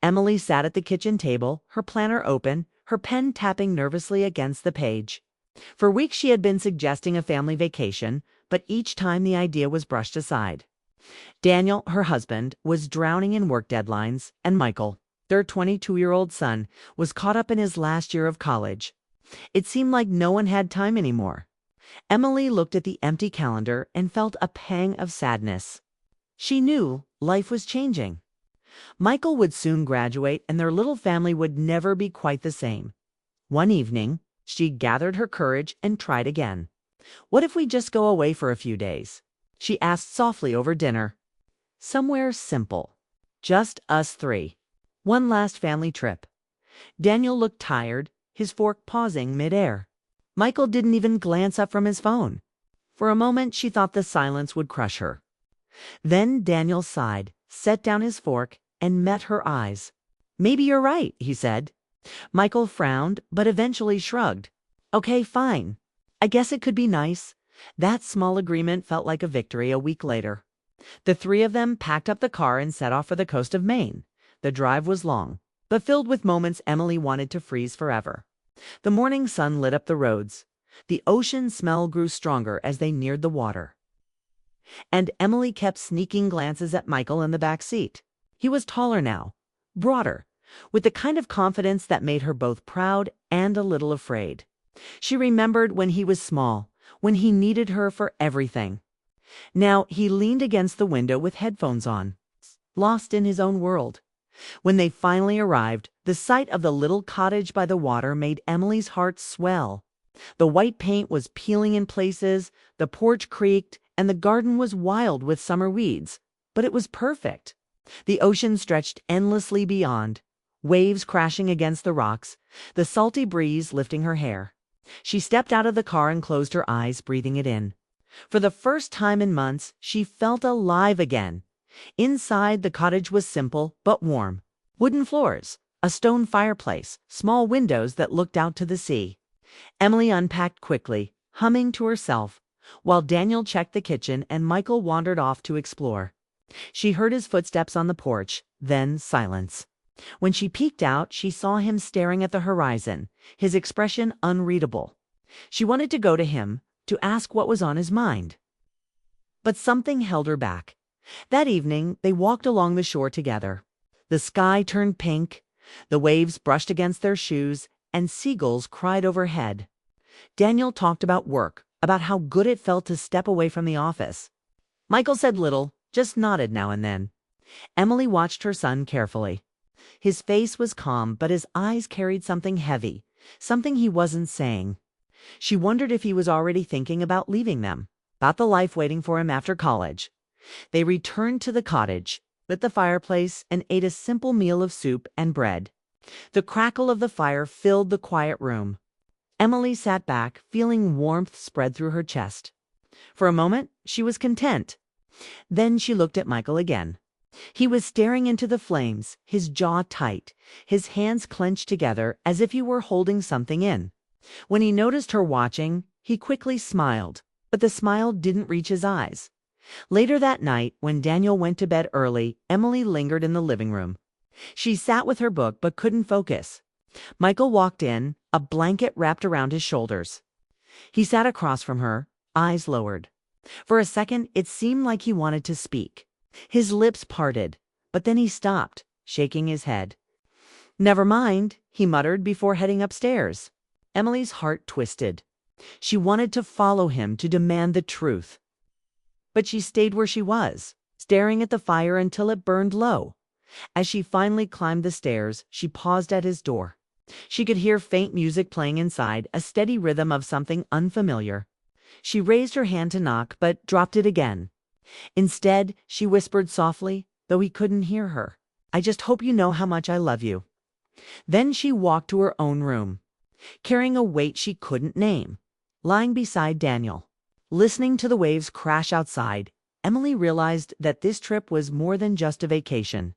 Emily sat at the kitchen table, her planner open, her pen tapping nervously against the page. For weeks she had been suggesting a family vacation, but each time the idea was brushed aside. Daniel, her husband, was drowning in work deadlines, and Michael, their 22-year-old son, was caught up in his last year of college. It seemed like no one had time anymore. Emily looked at the empty calendar and felt a pang of sadness. She knew life was changing. Michael would soon graduate, and their little family would never be quite the same. One evening, she gathered her courage and tried again. "What if we just go away for a few days?" she asked softly over dinner. "Somewhere simple. Just us three. One last family trip." Daniel looked tired, his fork pausing midair. Michael didn't even glance up from his phone. For a moment, she thought the silence would crush her. Then Daniel sighed, set down his fork, and met her eyes. "Maybe you're right," he said. Michael frowned, but eventually shrugged. "Okay, fine. I guess it could be nice." That small agreement felt like a victory a week later. The three of them packed up the car and set off for the coast of Maine. The drive was long, but filled with moments Emily wanted to freeze forever. The morning sun lit up the roads. The ocean smell grew stronger as they neared the water. And Emily kept sneaking glances at Michael in the back seat. He was taller now, broader, with the kind of confidence that made her both proud and a little afraid. She remembered when he was small, when he needed her for everything. Now he leaned against the window with headphones on, lost in his own world. When they finally arrived, the sight of the little cottage by the water made Emily's heart swell. The white paint was peeling in places, the porch creaked, and the garden was wild with summer weeds. But it was perfect. The ocean stretched endlessly beyond, waves crashing against the rocks, the salty breeze lifting her hair. She stepped out of the car and closed her eyes, breathing it in. For the first time in months, she felt alive again. Inside, the cottage was simple but warm. Wooden floors, a stone fireplace, small windows that looked out to the sea. Emily unpacked quickly, humming to herself, while Daniel checked the kitchen and Michael wandered off to explore. She heard his footsteps on the porch, then silence. When she peeked out, she saw him staring at the horizon, his expression unreadable. She wanted to go to him, to ask what was on his mind. But something held her back. That evening, they walked along the shore together. The sky turned pink, the waves brushed against their shoes, and seagulls cried overhead. Daniel talked about work, about how good it felt to step away from the office. Michael said little, just nodded now and then. Emily watched her son carefully. His face was calm, but his eyes carried something heavy, something he wasn't saying. She wondered if he was already thinking about leaving them, about the life waiting for him after college. They returned to the cottage, lit the fireplace, and ate a simple meal of soup and bread. The crackle of the fire filled the quiet room. Emily sat back, feeling warmth spread through her chest. For a moment, she was content. Then she looked at Michael again. He was staring into the flames, his jaw tight, his hands clenched together as if he were holding something in. When he noticed her watching, he quickly smiled, but the smile didn't reach his eyes. Later that night, when Daniel went to bed early, Emily lingered in the living room. She sat with her book but couldn't focus. Michael walked in, a blanket wrapped around his shoulders. He sat across from her, eyes lowered. For a second, it seemed like he wanted to speak. His lips parted, but then he stopped, shaking his head. "Never mind," he muttered before heading upstairs. Emily's heart twisted. She wanted to follow him, to demand the truth. But she stayed where she was, staring at the fire until it burned low. As she finally climbed the stairs, she paused at his door. She could hear faint music playing inside, a steady rhythm of something unfamiliar. She raised her hand to knock, but dropped it again. Instead, she whispered softly, though he couldn't hear her, "I just hope you know how much I love you." Then she walked to her own room, carrying a weight she couldn't name. Lying beside Daniel, listening to the waves crash outside, Emily realized that this trip was more than just a vacation.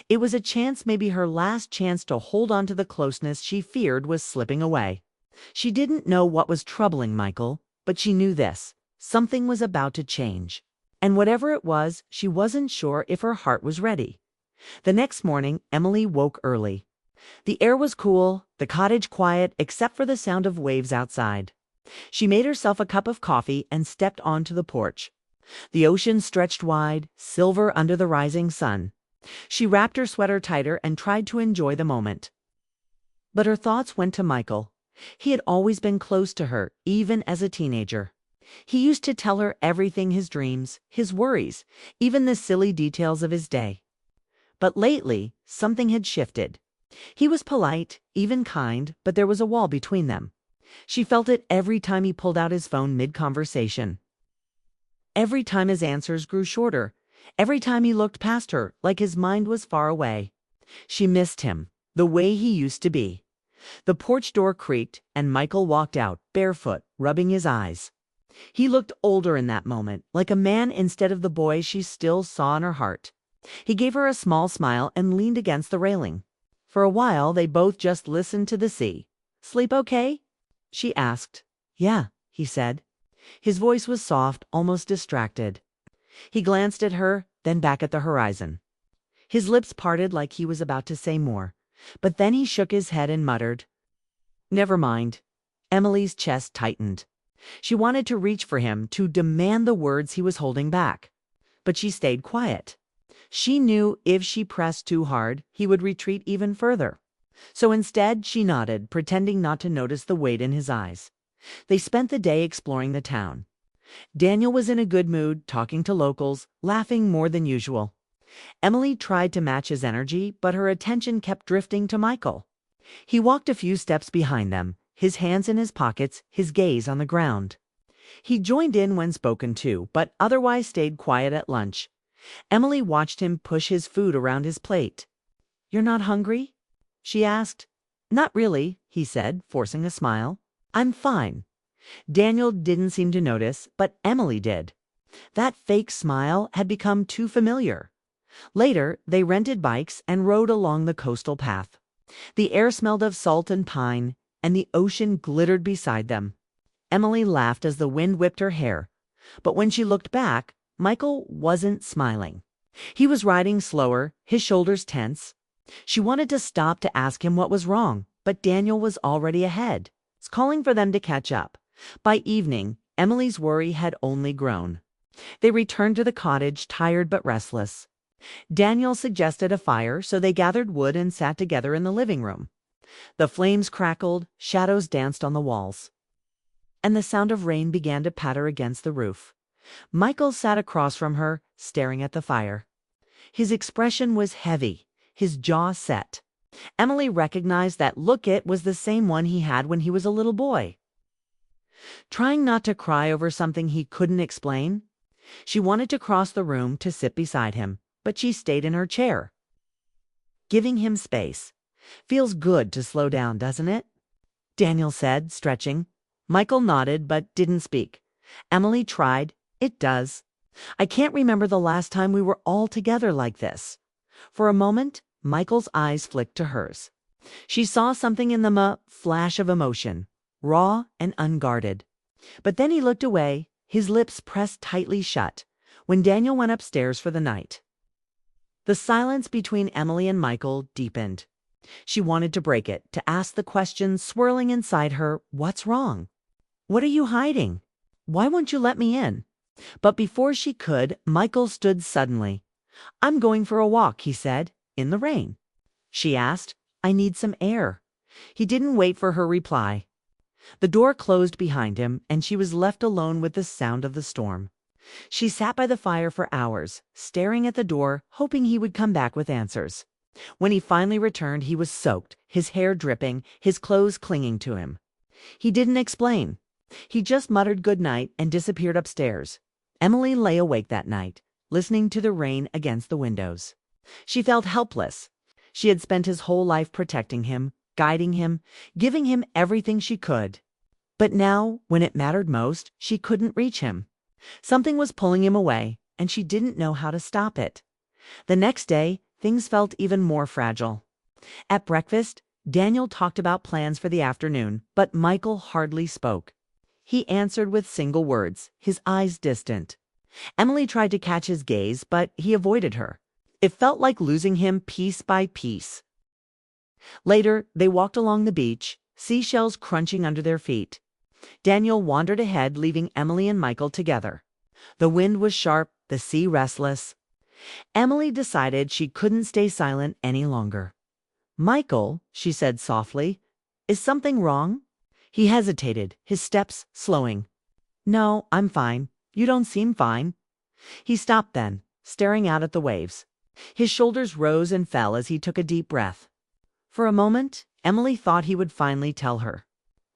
It was a chance, maybe her last chance, to hold on to the closeness she feared was slipping away. She didn't know what was troubling Michael, but she knew this: something was about to change. And whatever it was, she wasn't sure if her heart was ready. The next morning, Emily woke early. The air was cool, the cottage quiet except for the sound of waves outside. She made herself a cup of coffee and stepped onto the porch. The ocean stretched wide, silver under the rising sun. She wrapped her sweater tighter and tried to enjoy the moment. But her thoughts went to Michael. He had always been close to her, even as a teenager. He used to tell her everything, his dreams, his worries, even the silly details of his day. But lately, something had shifted. He was polite, even kind, but there was a wall between them. She felt it every time he pulled out his phone mid-conversation. Every time his answers grew shorter. Every time he looked past her, like his mind was far away. She missed him, the way he used to be. The porch door creaked, and Michael walked out, barefoot, rubbing his eyes. He looked older in that moment, like a man instead of the boy she still saw in her heart. He gave her a small smile and leaned against the railing. For a while, they both just listened to the sea. "Sleep okay?" she asked. "Yeah," he said. His voice was soft, almost distracted. He glanced at her, then back at the horizon. His lips parted like he was about to say more, but then he shook his head and muttered, "Never mind." Emily's chest tightened. She wanted to reach for him, to demand the words he was holding back. But she stayed quiet. She knew if she pressed too hard, he would retreat even further. So instead, she nodded, pretending not to notice the weight in his eyes. They spent the day exploring the town. Daniel was in a good mood, talking to locals, laughing more than usual. Emily tried to match his energy, but her attention kept drifting to Michael. He walked a few steps behind them, his hands in his pockets, his gaze on the ground. He joined in when spoken to, but otherwise stayed quiet at lunch. Emily watched him push his food around his plate. "You're not hungry?" she asked. "Not really," he said, forcing a smile. "I'm fine." Daniel didn't seem to notice, but Emily did. That fake smile had become too familiar. Later, they rented bikes and rode along the coastal path. The air smelled of salt and pine, and the ocean glittered beside them. Emily laughed as the wind whipped her hair. But when she looked back, Michael wasn't smiling. He was riding slower, his shoulders tense. She wanted to stop to ask him what was wrong, but Daniel was already ahead, calling for them to catch up. By evening, Emily's worry had only grown. They returned to the cottage, tired but restless. Daniel suggested a fire, so they gathered wood and sat together in the living room. The flames crackled, shadows danced on the walls, and the sound of rain began to patter against the roof. Michael sat across from her, staring at the fire. His expression was heavy, his jaw set. Emily recognized that look. It was the same one he had when he was a little boy. Trying not to cry over something he couldn't explain, she wanted to cross the room to sit beside him, but she stayed in her chair, giving him space. "Feels good to slow down, doesn't it?" Daniel said, stretching. Michael nodded but didn't speak. Emily tried. "It does. I can't remember the last time we were all together like this." For a moment, Michael's eyes flicked to hers. She saw something in them, a flash of emotion, raw and unguarded. But then he looked away, his lips pressed tightly shut, when Daniel went upstairs for the night. The silence between Emily and Michael deepened. She wanted to break it, to ask the question swirling inside her, "What's wrong? What are you hiding? Why won't you let me in?" But before she could, Michael stood suddenly. "I'm going for a walk," he said. "In the rain?" She asked. "I need some air." He didn't wait for her reply. The door closed behind him, and she was left alone with the sound of the storm. She sat by the fire for hours, staring at the door, hoping he would come back with answers. When he finally returned, he was soaked, his hair dripping, his clothes clinging to him. He didn't explain. He just muttered good night and disappeared upstairs. Emily lay awake that night, listening to the rain against the windows. She felt helpless. She had spent his whole life protecting him, guiding him, giving him everything she could. But now, when it mattered most, she couldn't reach him. Something was pulling him away, and she didn't know how to stop it. The next day, things felt even more fragile. At breakfast, Daniel talked about plans for the afternoon, but Michael hardly spoke. He answered with single words, his eyes distant. Emily tried to catch his gaze, but he avoided her. It felt like losing him piece by piece. Later, they walked along the beach, seashells crunching under their feet. Daniel wandered ahead, leaving Emily and Michael together. The wind was sharp, the sea restless. Emily decided she couldn't stay silent any longer. "Michael," she said softly, "is something wrong?" He hesitated, his steps slowing. "No, I'm fine. You don't seem fine." He stopped then, staring out at the waves. His shoulders rose and fell as he took a deep breath. For a moment, Emily thought he would finally tell her.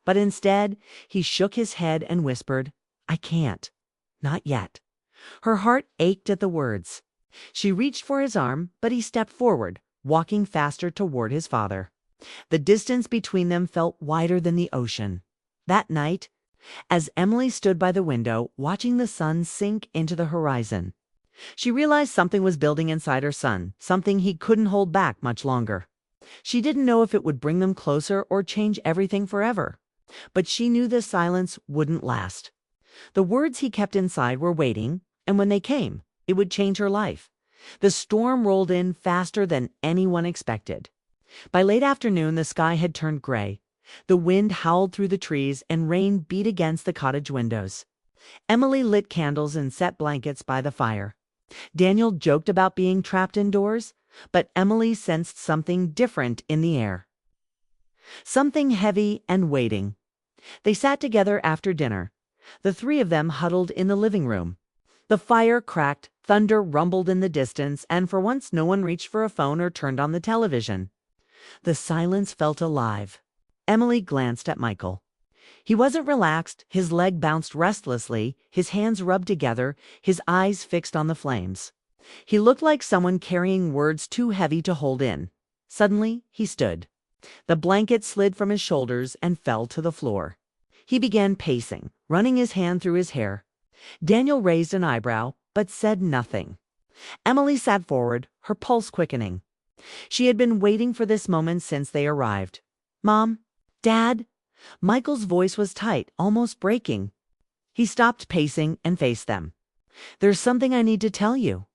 But instead, he shook his head and whispered, "I can't. Not yet." Her heart ached at the words. She reached for his arm, but he stepped forward, walking faster toward his father. The distance between them felt wider than the ocean. That night, as Emily stood by the window, watching the sun sink into the horizon, she realized something was building inside her son, something he couldn't hold back much longer. She didn't know if it would bring them closer or change everything forever. But she knew the silence wouldn't last. The words he kept inside were waiting, and when they came, it would change her life. The storm rolled in faster than anyone expected. By late afternoon, the sky had turned gray. The wind howled through the trees, and rain beat against the cottage windows. Emily lit candles and set blankets by the fire. Daniel joked about being trapped indoors, but Emily sensed something different in the air. Something heavy and waiting. They sat together after dinner, the three of them huddled in the living room. The fire cracked, thunder rumbled in the distance, and for once no one reached for a phone or turned on the television. The silence felt alive. Emily glanced at Michael. He wasn't relaxed, his leg bounced restlessly, his hands rubbed together, his eyes fixed on the flames. He looked like someone carrying words too heavy to hold in. Suddenly, he stood. The blanket slid from his shoulders and fell to the floor. He began pacing, running his hand through his hair. Daniel raised an eyebrow, but said nothing. Emily sat forward, her pulse quickening. She had been waiting for this moment since they arrived. "Mom? Dad?" Michael's voice was tight, almost breaking. He stopped pacing and faced them. "There's something I need to tell you."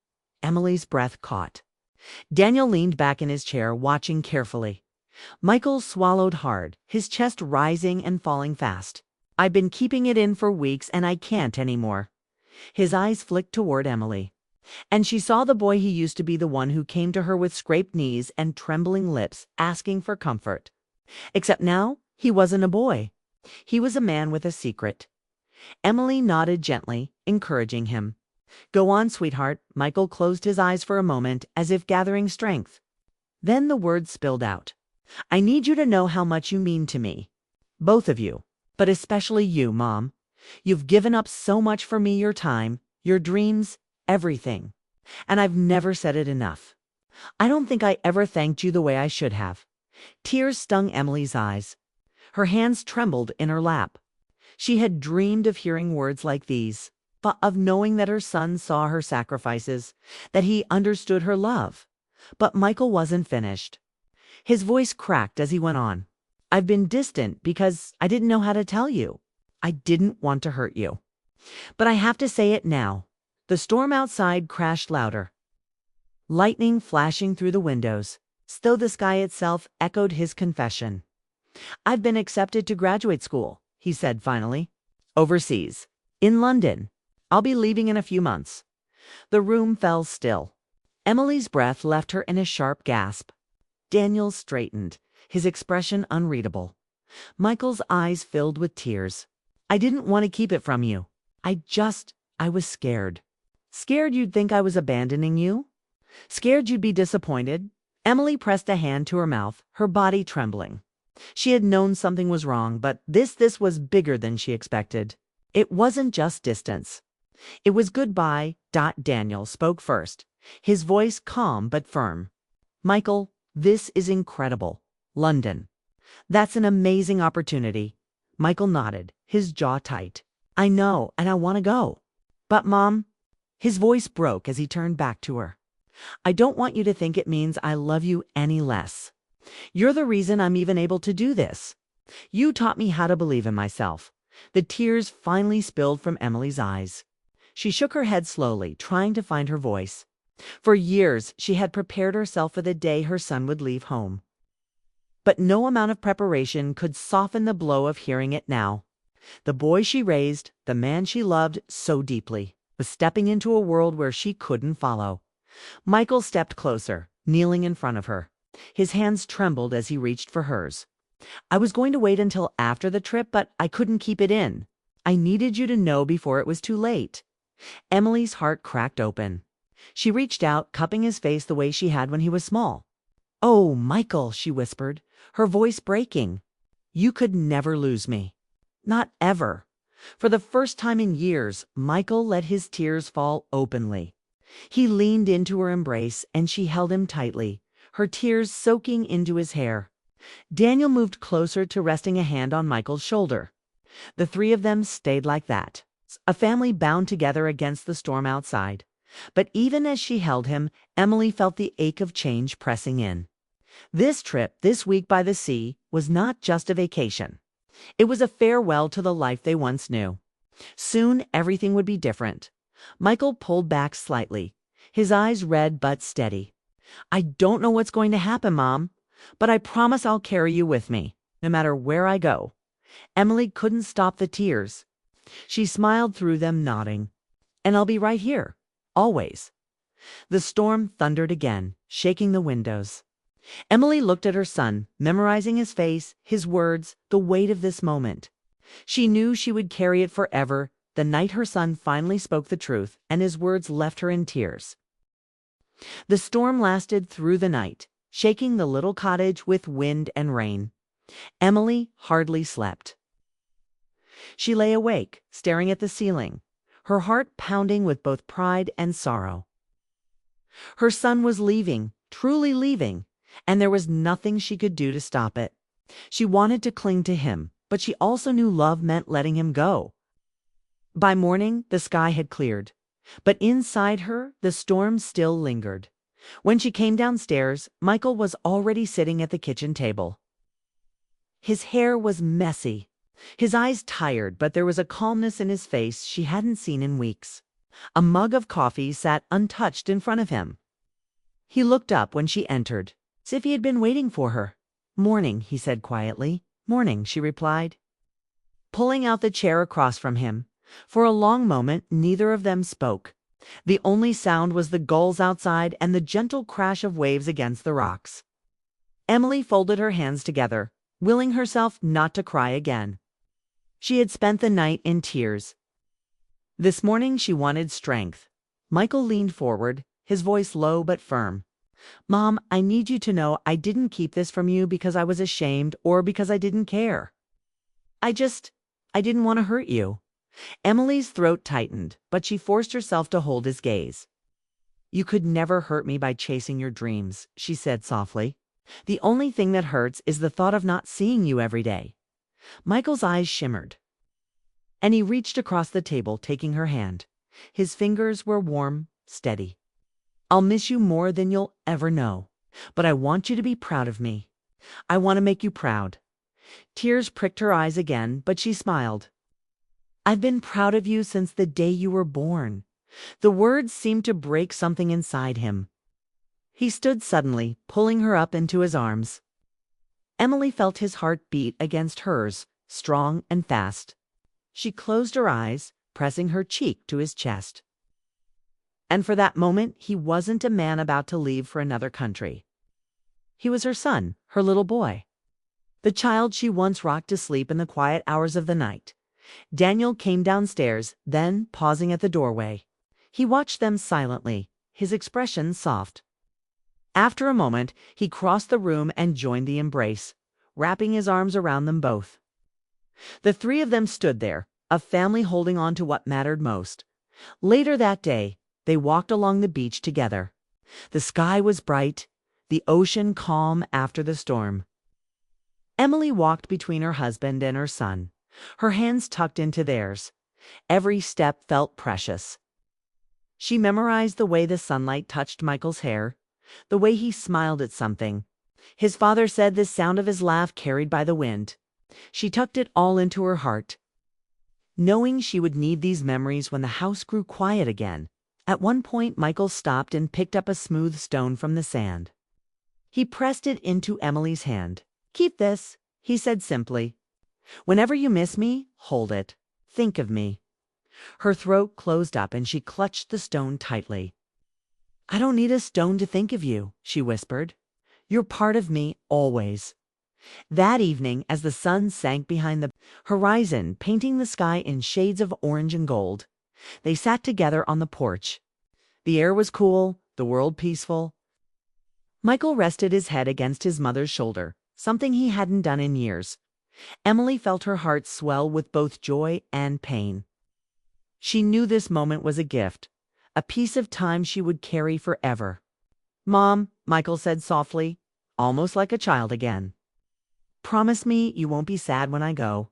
Emily's breath caught. Daniel leaned back in his chair, watching carefully. Michael swallowed hard, his chest rising and falling fast. "I've been keeping it in for weeks and I can't anymore." His eyes flicked toward Emily, and she saw the boy he used to be, the one who came to her with scraped knees and trembling lips, asking for comfort. Except now, he wasn't a boy. He was a man with a secret. Emily nodded gently, encouraging him. "Go on, sweetheart." Michael closed his eyes for a moment, as if gathering strength. Then the words spilled out. "I need you to know how much you mean to me. Both of you. But especially you, Mom. You've given up so much for me, your time, your dreams, everything. And I've never said it enough. I don't think I ever thanked you the way I should have." Tears stung Emily's eyes. Her hands trembled in her lap. She had dreamed of hearing words like these, but of knowing that her son saw her sacrifices, that he understood her love. But Michael wasn't finished. His voice cracked as he went on. "I've been distant because I didn't know how to tell you. I didn't want to hurt you. But I have to say it now." The storm outside crashed louder, lightning flashing through the windows, though the sky itself echoed his confession. "I've been accepted to graduate school," he said finally. "Overseas. In London. I'll be leaving in a few months." The room fell still. Emily's breath left her in a sharp gasp. Daniel straightened, his expression unreadable. Michael's eyes filled with tears. "I didn't want to keep it from you. I was scared. Scared you'd think I was abandoning you. Scared you'd be disappointed." Emily pressed a hand to her mouth, her body trembling. She had known something was wrong, but this was bigger than she expected. It wasn't just distance. It was goodbye. Daniel spoke first, his voice calm but firm. "Michael, this is incredible. London. That's an amazing opportunity." Michael nodded, his jaw tight. "I know, and I want to go. But Mom," his voice broke as he turned back to her, "I don't want you to think it means I love you any less. You're the reason I'm even able to do this. You taught me how to believe in myself." The tears finally spilled from Emily's eyes. She shook her head slowly, trying to find her voice. For years, she had prepared herself for the day her son would leave home. But no amount of preparation could soften the blow of hearing it now. The boy she raised, the man she loved so deeply, was stepping into a world where she couldn't follow. Michael stepped closer, kneeling in front of her. His hands trembled as he reached for hers. "I was going to wait until after the trip, but I couldn't keep it in. I needed you to know before it was too late." Emily's heart cracked open. She reached out, cupping his face the way she had when he was small. "Oh, Michael," she whispered, her voice breaking. "You could never lose me. Not ever." For the first time in years, Michael let his tears fall openly. He leaned into her embrace, and she held him tightly, her tears soaking into his hair. Daniel moved closer to resting a hand on Michael's shoulder. The three of them stayed like that, a family bound together against the storm outside. But even as she held him, Emily felt the ache of change pressing in. This trip, this week by the sea, was not just a vacation. It was a farewell to the life they once knew. Soon everything would be different. Michael pulled back slightly, his eyes red but steady. "I don't know what's going to happen, Mom, but I promise I'll carry you with me, no matter where I go." Emily couldn't stop the tears. She smiled through them, nodding. "And I'll be right here, always." The storm thundered again, shaking the windows. Emily looked at her son, memorizing his face, his words, the weight of this moment. She knew she would carry it forever, the night her son finally spoke the truth, and his words left her in tears. The storm lasted through the night, shaking the little cottage with wind and rain. Emily hardly slept. She lay awake, staring at the ceiling, her heart pounding with both pride and sorrow. Her son was leaving, truly leaving, and there was nothing she could do to stop it. She wanted to cling to him, but she also knew love meant letting him go. By morning, the sky had cleared, but inside her, the storm still lingered. When she came downstairs, Michael was already sitting at the kitchen table. His hair was messy, his eyes tired, but there was a calmness in his face she hadn't seen in weeks. A mug of coffee sat untouched in front of him. He looked up when she entered, as if he had been waiting for her. "Morning," he said quietly. "Morning," she replied, pulling out the chair across from him. For a long moment, neither of them spoke. The only sound was the gulls outside and the gentle crash of waves against the rocks. Emily folded her hands together, willing herself not to cry again. She had spent the night in tears. This morning she wanted strength. Michael leaned forward, his voice low but firm. "Mom, I need you to know I didn't keep this from you because I was ashamed or because I didn't care. I didn't want to hurt you." Emily's throat tightened, but she forced herself to hold his gaze. "You could never hurt me by chasing your dreams," she said softly. "The only thing that hurts is the thought of not seeing you every day." Michael's eyes shimmered, and he reached across the table, taking her hand. His fingers were warm, steady. "I'll miss you more than you'll ever know, but I want you to be proud of me. I want to make you proud." Tears pricked her eyes again, but she smiled. "I've been proud of you since the day you were born." The words seemed to break something inside him. He stood suddenly, pulling her up into his arms. Emily felt his heart beat against hers, strong and fast. She closed her eyes, pressing her cheek to his chest. And for that moment, he wasn't a man about to leave for another country. He was her son, her little boy. The child she once rocked to sleep in the quiet hours of the night. Daniel came downstairs, then, pausing at the doorway. He watched them silently, his expression soft. After a moment, he crossed the room and joined the embrace, wrapping his arms around them both. The three of them stood there, a family holding on to what mattered most. Later that day, they walked along the beach together. The sky was bright, the ocean calm after the storm. Emily walked between her husband and her son, her hands tucked into theirs. Every step felt precious. She memorized the way the sunlight touched Michael's hair, the way he smiled at something. His father said the sound of his laugh carried by the wind. She tucked it all into her heart, knowing she would need these memories when the house grew quiet again. At one point, Michael stopped and picked up a smooth stone from the sand. He pressed it into Emily's hand. "Keep this," he said simply. "Whenever you miss me, hold it. Think of me." Her throat closed up and she clutched the stone tightly. "I don't need a stone to think of you," she whispered. "You're part of me always." That evening, as the sun sank behind the horizon, painting the sky in shades of orange and gold, they sat together on the porch. The air was cool, the world peaceful. Michael rested his head against his mother's shoulder, something he hadn't done in years. Emily felt her heart swell with both joy and pain. She knew this moment was a gift, a piece of time she would carry forever. "Mom," Michael said softly, almost like a child again. "Promise me you won't be sad when I go."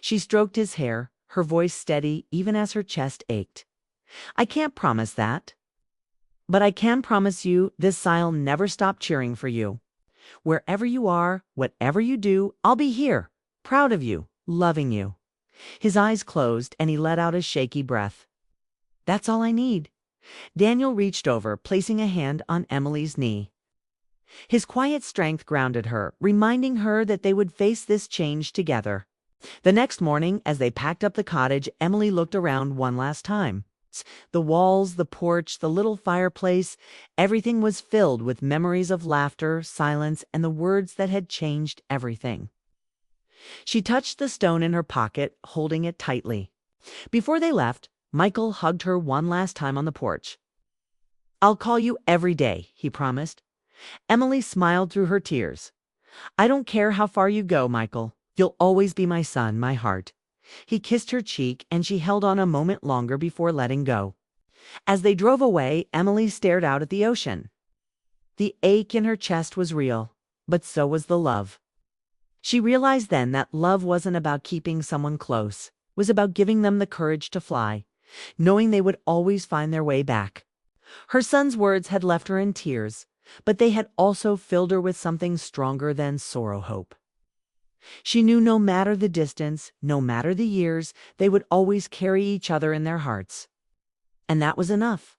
She stroked his hair, her voice steady even as her chest ached. "I can't promise that. But I can promise you this I'll never stop cheering for you. Wherever you are, whatever you do, I'll be here, proud of you, loving you." His eyes closed and he let out a shaky breath. "That's all I need." Daniel reached over, placing a hand on Emily's knee. His quiet strength grounded her, reminding her that they would face this change together. The next morning, as they packed up the cottage, Emily looked around one last time. The walls, the porch, the little fireplace, everything was filled with memories of laughter, silence, and the words that had changed everything. She touched the stone in her pocket, holding it tightly. Before they left, Michael hugged her one last time on the porch. "I'll call you every day," he promised. Emily smiled through her tears. "I don't care how far you go, Michael. You'll always be my son, my heart." He kissed her cheek, and she held on a moment longer before letting go. As they drove away, Emily stared out at the ocean. The ache in her chest was real, but so was the love. She realized then that love wasn't about keeping someone close. It was about giving them the courage to fly, knowing they would always find their way back. Her son's words had left her in tears, but they had also filled her with something stronger than hope. She knew no matter the distance, no matter the years, they would always carry each other in their hearts. And that was enough.